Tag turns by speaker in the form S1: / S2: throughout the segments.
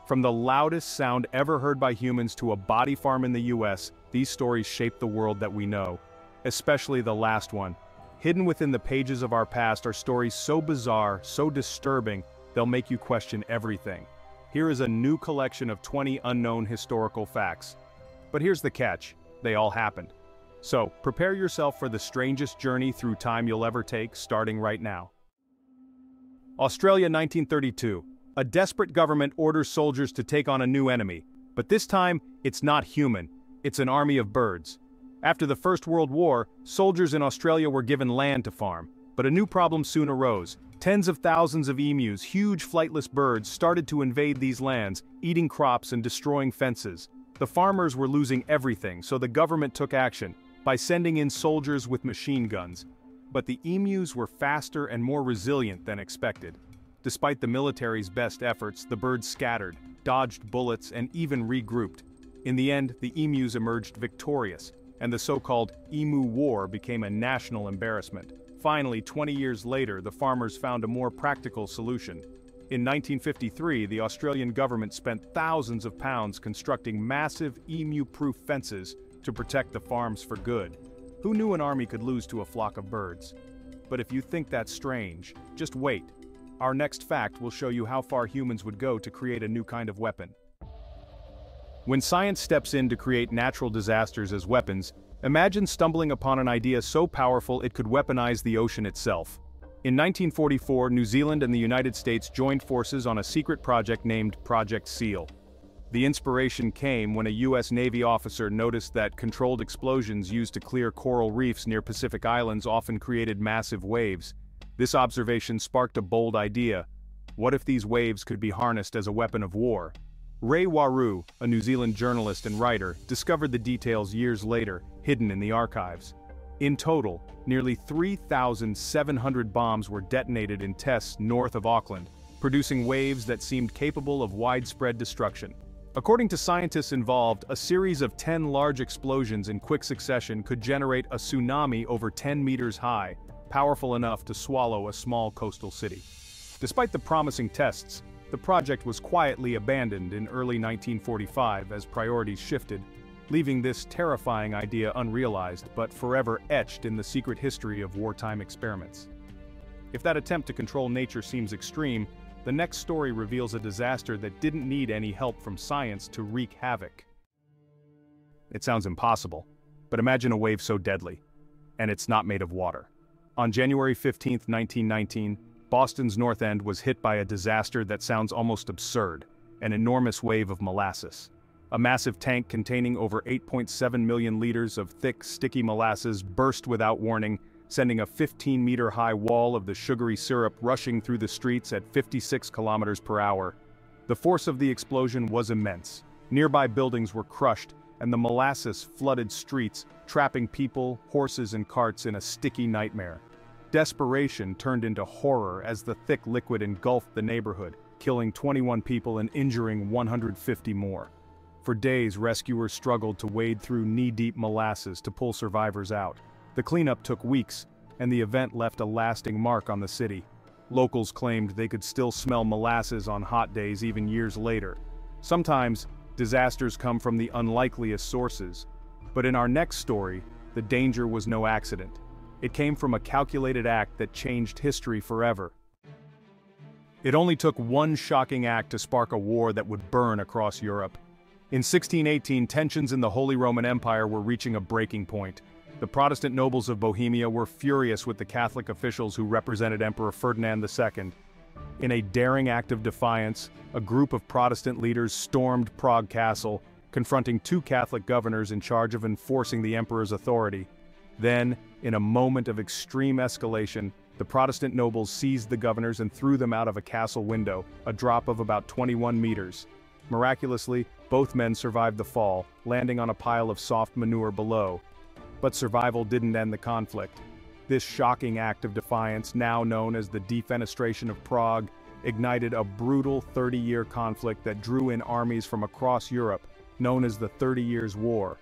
S1: From the loudest sound ever heard by humans to a body farm in the US, these stories shape the world that we know. Especially the last one. Hidden within the pages of our past are stories so bizarre, so disturbing, they'll make you question everything. Here is a new collection of 20 unknown historical facts. But here's the catch, they all happened. So, prepare yourself for the strangest journey through time you'll ever take, starting right now. Australia 1932. A desperate government orders soldiers to take on a new enemy. But this time, it's not human, it's an army of birds. After the First World War, soldiers in Australia were given land to farm. But a new problem soon arose. Tens of thousands of emus, huge flightless birds, started to invade these lands, eating crops and destroying fences. The farmers were losing everything, so the government took action by sending in soldiers with machine guns. But the emus were faster and more resilient than expected. Despite the military's best efforts, the birds scattered, dodged bullets, and even regrouped. In the end, the emus emerged victorious, and the so-called Emu War became a national embarrassment. Finally, 20 years later, the farmers found a more practical solution. In 1953, the Australian government spent thousands of pounds constructing massive emu-proof fences to protect the farms for good. Who knew an army could lose to a flock of birds? But if you think that's strange, just wait. Our next fact will show you how far humans would go to create a new kind of weapon. When science steps in to create natural disasters as weapons, imagine stumbling upon an idea so powerful it could weaponize the ocean itself. In 1944, New Zealand and the United States joined forces on a secret project named Project SEAL. The inspiration came when a US Navy officer noticed that controlled explosions used to clear coral reefs near Pacific Islands often created massive waves. This observation sparked a bold idea. What if these waves could be harnessed as a weapon of war? Ray Waru, a New Zealand journalist and writer, discovered the details years later, hidden in the archives. In total, nearly 3,700 bombs were detonated in tests north of Auckland, producing waves that seemed capable of widespread destruction. According to scientists involved, a series of 10 large explosions in quick succession could generate a tsunami over 10 meters high, powerful enough to swallow a small coastal city. Despite the promising tests, the project was quietly abandoned in early 1945 as priorities shifted, leaving this terrifying idea unrealized but forever etched in the secret history of wartime experiments. If that attempt to control nature seems extreme, the next story reveals a disaster that didn't need any help from science to wreak havoc. It sounds impossible, but imagine a wave so deadly, and it's not made of water. On January 15, 1919, Boston's North End was hit by a disaster that sounds almost absurd, an enormous wave of molasses. A massive tank containing over 8.7 million liters of thick, sticky molasses burst without warning, sending a 15-meter-high wall of the sugary syrup rushing through the streets at 56 kilometers per hour. The force of the explosion was immense. Nearby buildings were crushed, and the molasses flooded streets, trapping people, horses, and carts in a sticky nightmare. Desperation turned into horror as the thick liquid engulfed the neighborhood, killing 21 people and injuring 150 more. For days, rescuers struggled to wade through knee-deep molasses to pull survivors out. The cleanup took weeks, and the event left a lasting mark on the city. Locals claimed they could still smell molasses on hot days even years later. Sometimes, disasters come from the unlikeliest sources. But in our next story, the danger was no accident. It came from a calculated act that changed history forever. It only took one shocking act to spark a war that would burn across Europe. In 1618, tensions in the Holy Roman Empire were reaching a breaking point. The Protestant nobles of Bohemia were furious with the Catholic officials who represented Emperor Ferdinand II. In a daring act of defiance, a group of Protestant leaders stormed Prague Castle, confronting two Catholic governors in charge of enforcing the emperor's authority. Then, in a moment of extreme escalation, the Protestant nobles seized the governors and threw them out of a castle window, a drop of about 21 meters. Miraculously, both men survived the fall, landing on a pile of soft manure below. But survival didn't end the conflict. This shocking act of defiance, now known as the Defenestration of Prague, ignited a brutal 30-year conflict that drew in armies from across Europe, known as the 30 Years' War.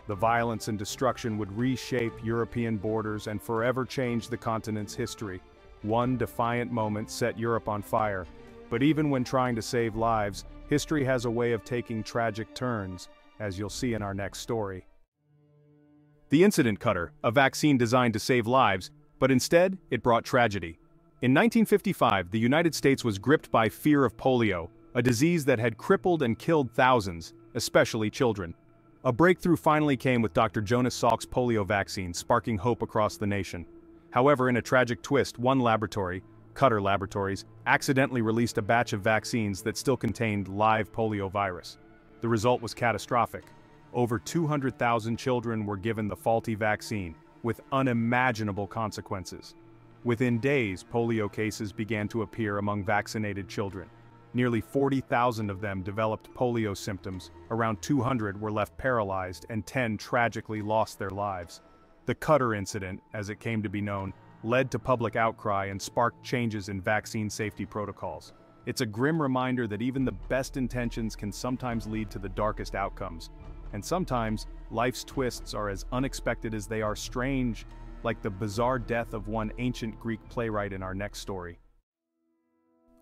S1: The violence and destruction would reshape European borders and forever change the continent's history. One defiant moment set Europe on fire, But even when trying to save lives, history has a way of taking tragic turns, as you'll see in our next story. The incident cutter, a vaccine designed to save lives, but instead, it brought tragedy. In 1955, the United States was gripped by fear of polio, a disease that had crippled and killed thousands, especially children. A breakthrough finally came with Dr. Jonas Salk's polio vaccine, sparking hope across the nation. However, in a tragic twist, one laboratory, Cutter Laboratories, accidentally released a batch of vaccines that still contained live polio virus. The result was catastrophic. Over 200,000 children were given the faulty vaccine, with unimaginable consequences. Within days, polio cases began to appear among vaccinated children. Nearly 40,000 of them developed polio symptoms, around 200 were left paralyzed, and 10 tragically lost their lives. The Cutter incident, as it came to be known, led to public outcry and sparked changes in vaccine safety protocols. It's a grim reminder that even the best intentions can sometimes lead to the darkest outcomes. And sometimes, life's twists are as unexpected as they are strange, like the bizarre death of one ancient Greek playwright in our next story.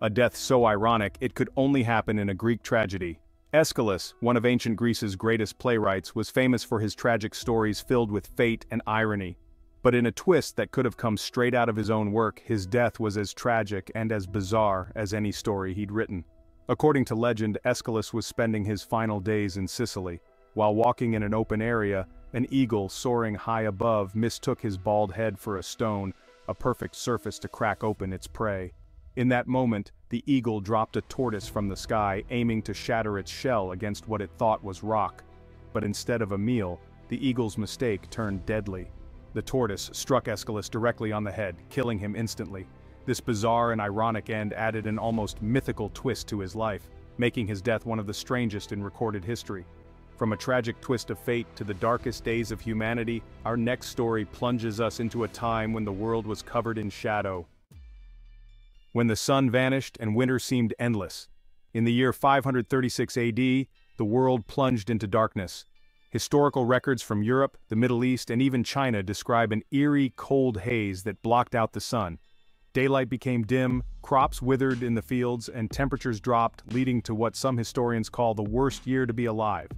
S1: A death so ironic it could only happen in a Greek tragedy. Aeschylus, one of ancient Greece's greatest playwrights, was famous for his tragic stories filled with fate and irony. But in a twist that could have come straight out of his own work, his death was as tragic and as bizarre as any story he'd written. According to legend, Aeschylus was spending his final days in Sicily. While walking in an open area, an eagle soaring high above mistook his bald head for a stone, a perfect surface to crack open its prey. In that moment, the eagle dropped a tortoise from the sky, aiming to shatter its shell against what it thought was rock. But instead of a meal, the eagle's mistake turned deadly. The tortoise struck Aeschylus directly on the head, killing him instantly. This bizarre and ironic end added an almost mythical twist to his life, making his death one of the strangest in recorded history. From a tragic twist of fate to the darkest days of humanity, our next story plunges us into a time when the world was covered in shadow. When the sun vanished and winter seemed endless. In the year 536 AD, the world plunged into darkness. Historical records from Europe, the Middle East, and even China describe an eerie, cold haze that blocked out the sun. Daylight became dim, crops withered in the fields, and temperatures dropped, leading to what some historians call the worst year to be alive.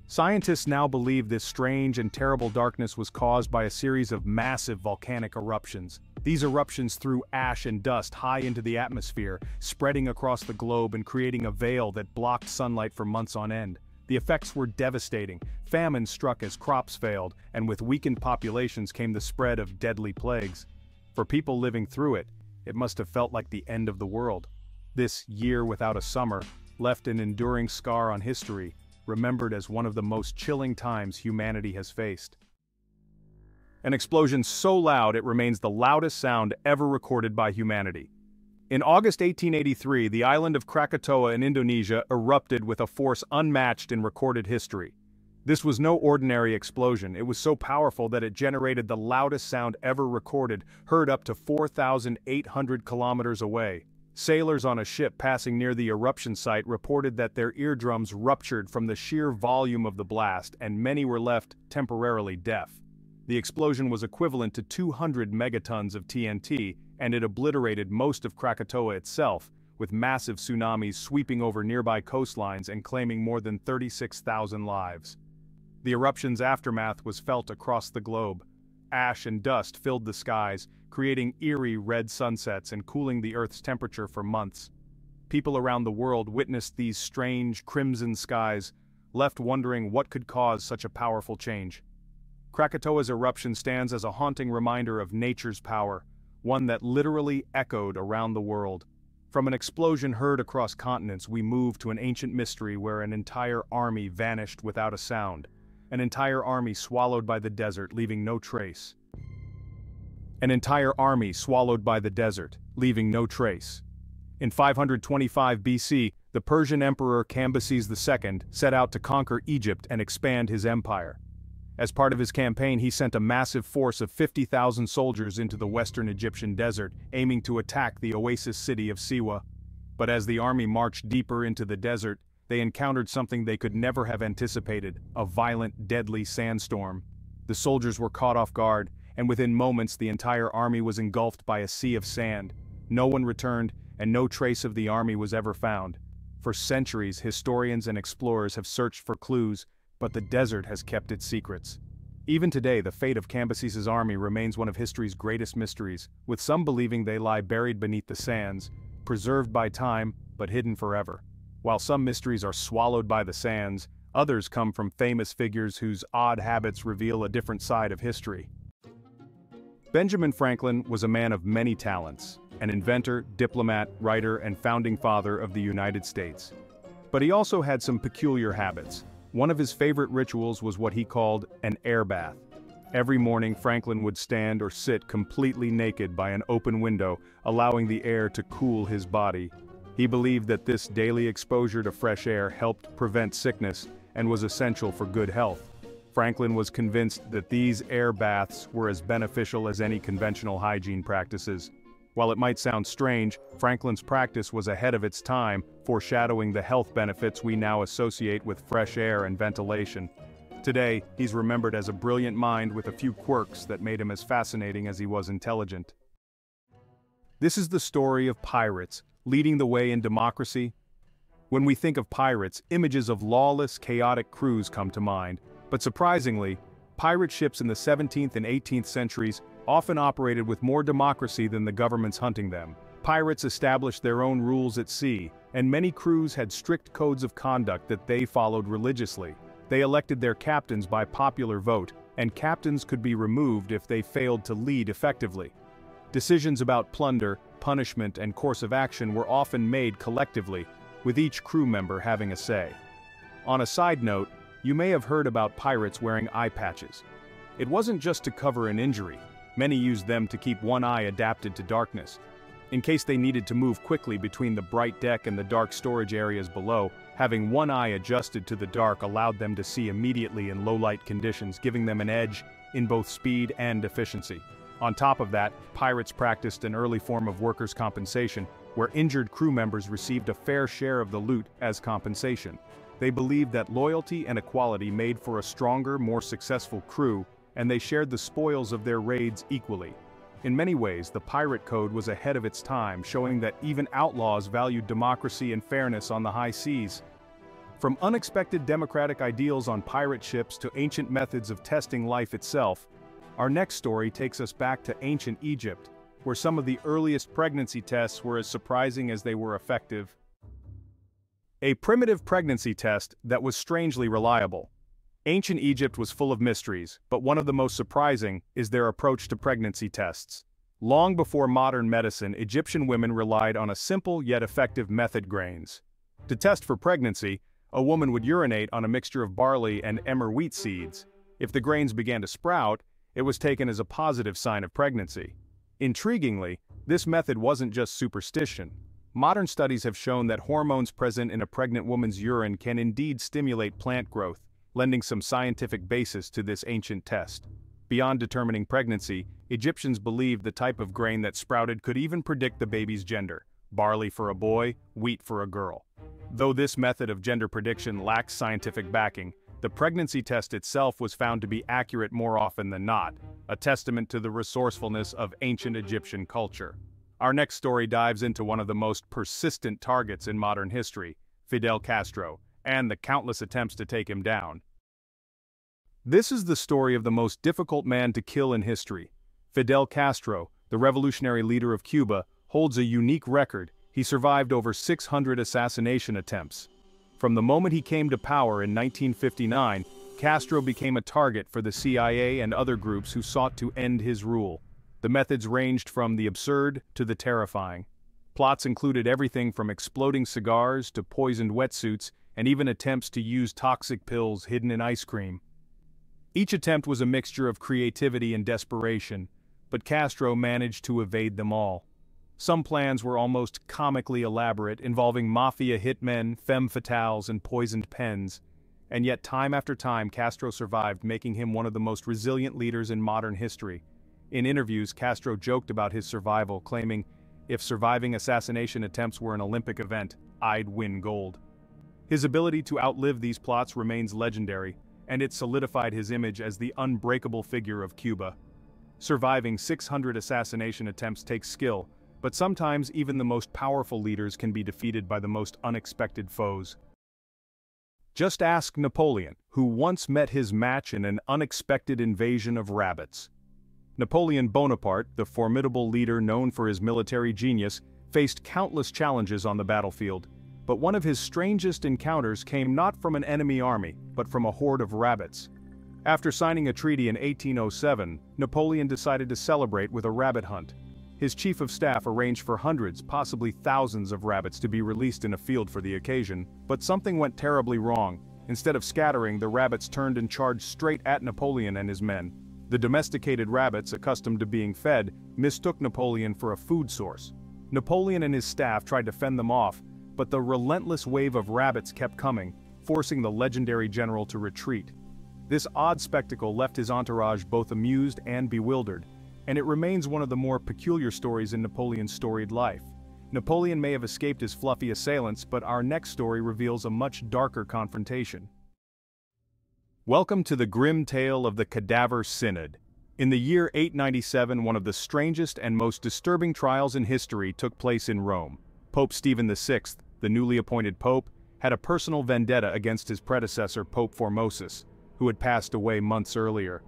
S1: Scientists now believe this strange and terrible darkness was caused by a series of massive volcanic eruptions. These eruptions threw ash and dust high into the atmosphere, spreading across the globe and creating a veil that blocked sunlight for months on end. The effects were devastating. Famine struck as crops failed, and with weakened populations came the spread of deadly plagues. For people living through it, it must have felt like the end of the world. This year without a summer left an enduring scar on history, remembered as one of the most chilling times humanity has faced. An explosion so loud it remains the loudest sound ever recorded by humanity. In August 1883, the island of Krakatoa in Indonesia erupted with a force unmatched in recorded history. This was no ordinary explosion. It was so powerful that it generated the loudest sound ever recorded, heard up to 4,800 kilometers away. Sailors on a ship passing near the eruption site reported that their eardrums ruptured from the sheer volume of the blast, and many were left temporarily deaf. The explosion was equivalent to 200 megatons of TNT, and it obliterated most of Krakatoa itself, with massive tsunamis sweeping over nearby coastlines and claiming more than 36,000 lives. The eruption's aftermath was felt across the globe. Ash and dust filled the skies, creating eerie red sunsets and cooling the Earth's temperature for months. People around the world witnessed these strange crimson skies, left wondering what could cause such a powerful change. Krakatoa's eruption stands as a haunting reminder of nature's power, one that literally echoed around the world. From an explosion heard across continents, we move to an ancient mystery where an entire army vanished without a sound. An entire army swallowed by the desert, leaving no trace. An entire army swallowed by the desert, leaving no trace. In 525 BC, the Persian Emperor Cambyses II set out to conquer Egypt and expand his empire. As part of his campaign, he sent a massive force of 50,000 soldiers into the western Egyptian desert, aiming to attack the oasis city of Siwa. But as the army marched deeper into the desert, they encountered something they could never have anticipated: a violent, deadly sandstorm. The soldiers were caught off guard, and within moments the entire army was engulfed by a sea of sand. No one returned, and no trace of the army was ever found. For centuries, historians and explorers have searched for clues, but the desert has kept its secrets. Even today, the fate of Cambyses's army remains one of history's greatest mysteries, with some believing they lie buried beneath the sands, preserved by time, but hidden forever. While some mysteries are swallowed by the sands, others come from famous figures whose odd habits reveal a different side of history. Benjamin Franklin was a man of many talents, an inventor, diplomat, writer, and founding father of the United States. But he also had some peculiar habits. One of his favorite rituals was what he called an air bath. Every morning, Franklin would stand or sit completely naked by an open window, allowing the air to cool his body. He believed that this daily exposure to fresh air helped prevent sickness and was essential for good health. Franklin was convinced that these air baths were as beneficial as any conventional hygiene practices. While it might sound strange, Franklin's practice was ahead of its time, foreshadowing the health benefits we now associate with fresh air and ventilation. Today, he's remembered as a brilliant mind with a few quirks that made him as fascinating as he was intelligent. This is the story of pirates, leading the way in democracy. When we think of pirates, images of lawless, chaotic crews come to mind, but surprisingly, pirate ships in the 17th and 18th centuries often operated with more democracy than the governments hunting them. Pirates established their own rules at sea, and many crews had strict codes of conduct that they followed religiously. They elected their captains by popular vote, and captains could be removed if they failed to lead effectively. Decisions about plunder, punishment, and course of action were often made collectively, with each crew member having a say. On a side note, you may have heard about pirates wearing eye patches. It wasn't just to cover an injury. Many used them to keep one eye adapted to darkness. In case they needed to move quickly between the bright deck and the dark storage areas below, having one eye adjusted to the dark allowed them to see immediately in low-light conditions, giving them an edge in both speed and efficiency. On top of that, pirates practiced an early form of workers' compensation, where injured crew members received a fair share of the loot as compensation. They believed that loyalty and equality made for a stronger, more successful crew, and they shared the spoils of their raids equally. In many ways, the pirate code was ahead of its time, showing that even outlaws valued democracy and fairness on the high seas. From unexpected democratic ideals on pirate ships to ancient methods of testing life itself, our next story takes us back to ancient Egypt, where some of the earliest pregnancy tests were as surprising as they were effective. A primitive pregnancy test that was strangely reliable. Ancient Egypt was full of mysteries, but one of the most surprising is their approach to pregnancy tests. Long before modern medicine, Egyptian women relied on a simple yet effective method: grains. To test for pregnancy, a woman would urinate on a mixture of barley and emmer wheat seeds. If the grains began to sprout, it was taken as a positive sign of pregnancy. Intriguingly, this method wasn't just superstition. Modern studies have shown that hormones present in a pregnant woman's urine can indeed stimulate plant growth, lending some scientific basis to this ancient test. Beyond determining pregnancy, Egyptians believed the type of grain that sprouted could even predict the baby's gender: barley for a boy, wheat for a girl. Though this method of gender prediction lacks scientific backing, the pregnancy test itself was found to be accurate more often than not, a testament to the resourcefulness of ancient Egyptian culture. Our next story dives into one of the most persistent targets in modern history, Fidel Castro, and the countless attempts to take him down. This is the story of the most difficult man to kill in history. Fidel Castro, the revolutionary leader of Cuba, holds a unique record. He survived over 600 assassination attempts. From the moment he came to power in 1959, Castro became a target for the CIA and other groups who sought to end his rule. The methods ranged from the absurd to the terrifying. Plots included everything from exploding cigars to poisoned wetsuits, and even attempts to use toxic pills hidden in ice cream. Each attempt was a mixture of creativity and desperation, but Castro managed to evade them all. Some plans were almost comically elaborate, involving mafia hitmen, femme fatales, and poisoned pens. And yet time after time Castro survived, making him one of the most resilient leaders in modern history. In interviews, Castro joked about his survival, claiming, "If surviving assassination attempts were an Olympic event, I'd win gold." His ability to outlive these plots remains legendary, and it solidified his image as the unbreakable figure of Cuba. Surviving 600 assassination attempts takes skill, But sometimes even the most powerful leaders can be defeated by the most unexpected foes. Just ask Napoleon, who once met his match in an unexpected invasion of rabbits. Napoleon Bonaparte, the formidable leader known for his military genius, faced countless challenges on the battlefield, but one of his strangest encounters came not from an enemy army, but from a horde of rabbits. After signing a treaty in 1807, Napoleon decided to celebrate with a rabbit hunt. His chief of staff arranged for hundreds, possibly thousands of rabbits to be released in a field for the occasion, but something went terribly wrong. Instead of scattering, the rabbits turned and charged straight at Napoleon and his men. The domesticated rabbits, accustomed to being fed, mistook Napoleon for a food source. Napoleon and his staff tried to fend them off, but the relentless wave of rabbits kept coming, forcing the legendary general to retreat. This odd spectacle left his entourage both amused and bewildered, and it remains one of the more peculiar stories in Napoleon's storied life. Napoleon may have escaped his fluffy assailants, but our next story reveals a much darker confrontation. Welcome to the grim tale of the Cadaver Synod. In the year 897, one of the strangest and most disturbing trials in history took place in Rome. Pope Stephen VI, the newly appointed pope, had a personal vendetta against his predecessor, Pope Formosus, who had passed away months earlier.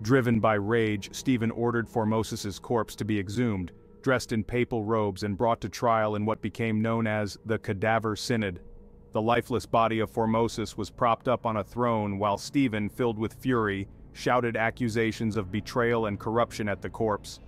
S1: Driven by rage, Stephen ordered Formosus's corpse to be exhumed, dressed in papal robes and brought to trial in what became known as the Cadaver Synod. The lifeless body of Formosus was propped up on a throne while Stephen, filled with fury, shouted accusations of betrayal and corruption at the corpse.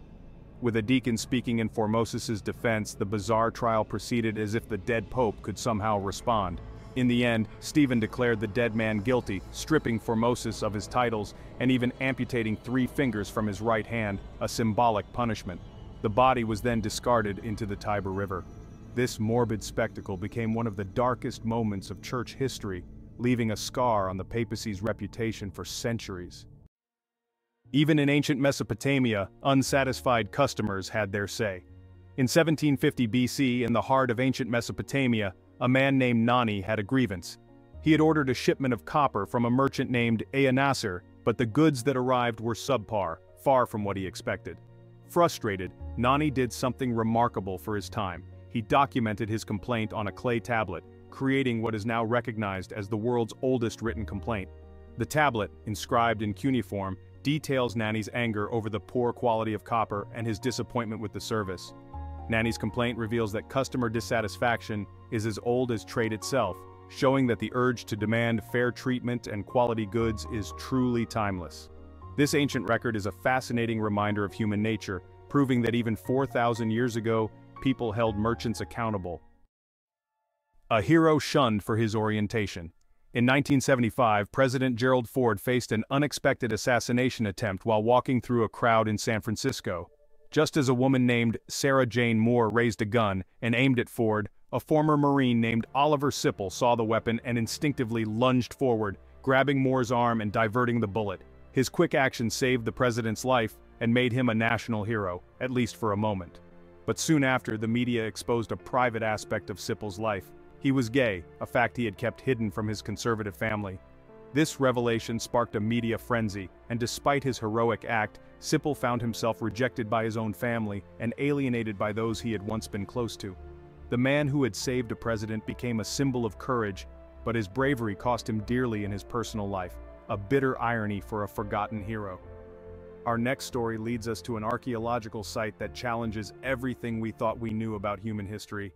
S1: With a deacon speaking in Formosus's defense, the bizarre trial proceeded as if the dead pope could somehow respond. In the end, Stephen declared the dead man guilty, stripping Formosus of his titles and even amputating 3 fingers from his right hand, a symbolic punishment. The body was then discarded into the Tiber River. This morbid spectacle became one of the darkest moments of church history, leaving a scar on the papacy's reputation for centuries. Even in ancient Mesopotamia, unsatisfied customers had their say. In 1750 BC, in the heart of ancient Mesopotamia, a man named Nani had a grievance. He had ordered a shipment of copper from a merchant named Nasser, but the goods that arrived were subpar, far from what he expected. Frustrated, Nani did something remarkable for his time. He documented his complaint on a clay tablet, creating what is now recognized as the world's oldest written complaint. The tablet, inscribed in cuneiform, details Nani's anger over the poor quality of copper and his disappointment with the service. Nani's complaint reveals that customer dissatisfaction is as old as trade itself, showing that the urge to demand fair treatment and quality goods is truly timeless. This ancient record is a fascinating reminder of human nature, proving that even 4,000 years ago, people held merchants accountable. A hero shunned for his orientation. In 1975, President Gerald Ford faced an unexpected assassination attempt while walking through a crowd in San Francisco. Just as a woman named Sarah Jane Moore raised a gun and aimed at Ford, a former Marine named Oliver Sipple saw the weapon and instinctively lunged forward, grabbing Moore's arm and diverting the bullet. His quick action saved the president's life and made him a national hero, at least for a moment. But soon after, the media exposed a private aspect of Sipple's life. He was gay, a fact he had kept hidden from his conservative family. This revelation sparked a media frenzy, and despite his heroic act, Sipple found himself rejected by his own family and alienated by those he had once been close to. The man who had saved a president became a symbol of courage, but his bravery cost him dearly in his personal life, a bitter irony for a forgotten hero. Our next story leads us to an archaeological site that challenges everything we thought we knew about human history.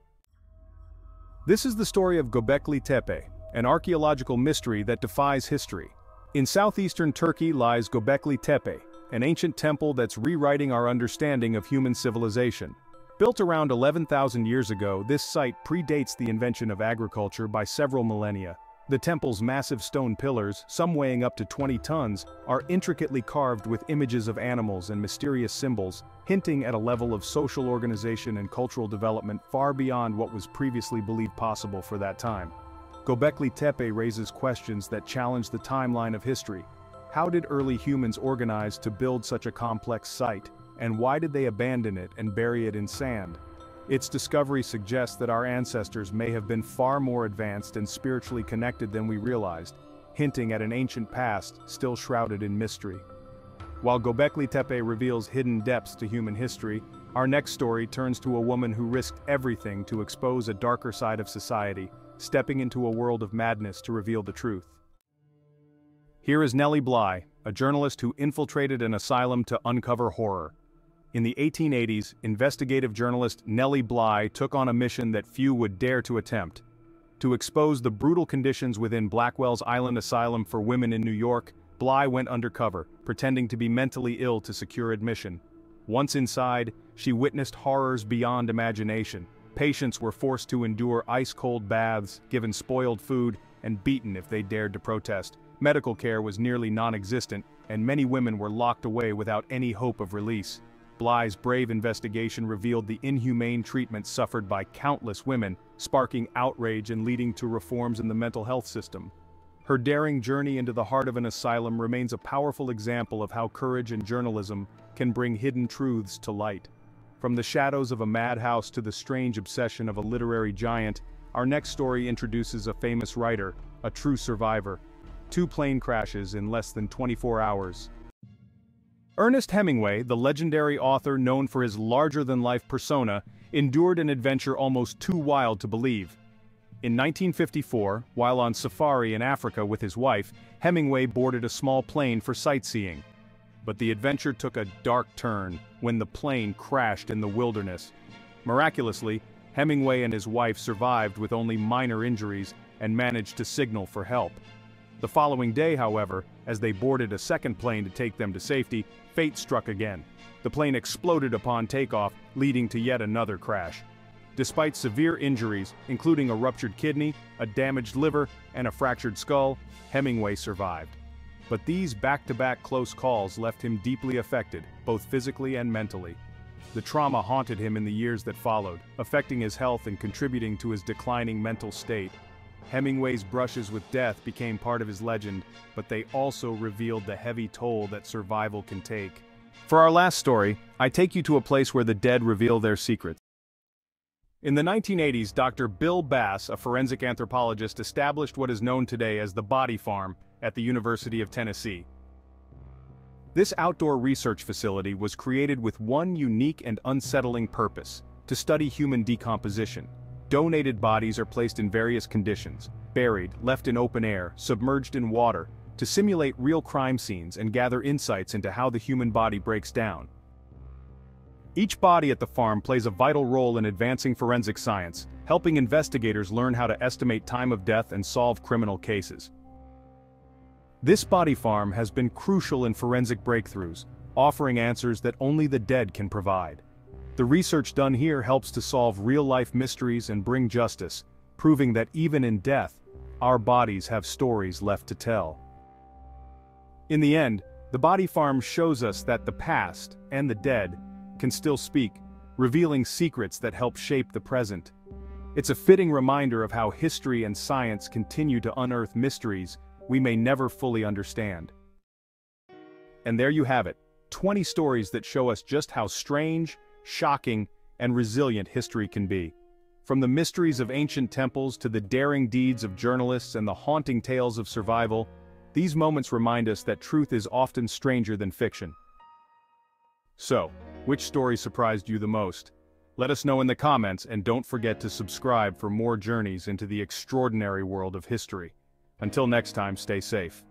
S1: This is the story of Göbekli Tepe, an archaeological mystery that defies history. In southeastern Turkey lies Göbekli Tepe, an ancient temple that's rewriting our understanding of human civilization. Built around 11,000 years ago, this site predates the invention of agriculture by several millennia. The temple's massive stone pillars, some weighing up to 20 tons, are intricately carved with images of animals and mysterious symbols, hinting at a level of social organization and cultural development far beyond what was previously believed possible for that time. Göbekli Tepe raises questions that challenge the timeline of history. How did early humans organize to build such a complex site, and why did they abandon it and bury it in sand? Its discovery suggests that our ancestors may have been far more advanced and spiritually connected than we realized, hinting at an ancient past still shrouded in mystery. While Göbekli Tepe reveals hidden depths to human history, Our next story turns to a woman who risked everything to expose a darker side of society, stepping into a world of madness to reveal the truth. Here is Nellie Bly, a journalist who infiltrated an asylum to uncover horror. In the 1880s, investigative journalist Nellie Bly took on a mission that few would dare to attempt. To expose the brutal conditions within Blackwell's Island Asylum for Women in New York, Bly went undercover, pretending to be mentally ill to secure admission. Once inside, she witnessed horrors beyond imagination. Patients were forced to endure ice-cold baths, given spoiled food, and beaten if they dared to protest. Medical care was nearly non-existent, and many women were locked away without any hope of release. Bly's brave investigation revealed the inhumane treatment suffered by countless women, sparking outrage and leading to reforms in the mental health system. Her daring journey into the heart of an asylum remains a powerful example of how courage and journalism can bring hidden truths to light. From the shadows of a madhouse to the strange obsession of a literary giant, our next story introduces a famous writer, a true survivor. 2 plane crashes in less than 24 hours. Ernest Hemingway, the legendary author known for his larger-than-life persona, endured an adventure almost too wild to believe. In 1954, while on safari in Africa with his wife, Hemingway boarded a small plane for sightseeing. But the adventure took a dark turn when the plane crashed in the wilderness. Miraculously, Hemingway and his wife survived with only minor injuries and managed to signal for help. The following day, however, as they boarded a second plane to take them to safety, fate struck again. The plane exploded upon takeoff, leading to yet another crash. Despite severe injuries, including a ruptured kidney, a damaged liver, and a fractured skull, Hemingway survived. But these back-to-back close calls left him deeply affected, both physically and mentally. The trauma haunted him in the years that followed, affecting his health and contributing to his declining mental state. Hemingway's brushes with death became part of his legend, but they also revealed the heavy toll that survival can take. For our last story, I take you to a place where the dead reveal their secrets. In the 1980s, Dr. Bill Bass, a forensic anthropologist, established what is known today as the Body Farm at the University of Tennessee. This outdoor research facility was created with one unique and unsettling purpose: to study human decomposition. Donated bodies are placed in various conditions, buried, left in open air, submerged in water, to simulate real crime scenes and gather insights into how the human body breaks down. Each body at the farm plays a vital role in advancing forensic science, helping investigators learn how to estimate time of death and solve criminal cases. This body farm has been crucial in forensic breakthroughs, offering answers that only the dead can provide. The research done here helps to solve real-life mysteries and bring justice, proving that even in death, our bodies have stories left to tell. In the end, the Body Farm shows us that the past, and the dead, can still speak, revealing secrets that help shape the present. It's a fitting reminder of how history and science continue to unearth mysteries we may never fully understand. And there you have it, 20 stories that show us just how strange, shocking, and resilient history can be. From the mysteries of ancient temples to the daring deeds of journalists and the haunting tales of survival, these moments remind us that truth is often stranger than fiction. So, which story surprised you the most? Let us know in the comments, and don't forget to subscribe for more journeys into the extraordinary world of history. Until next time, stay safe.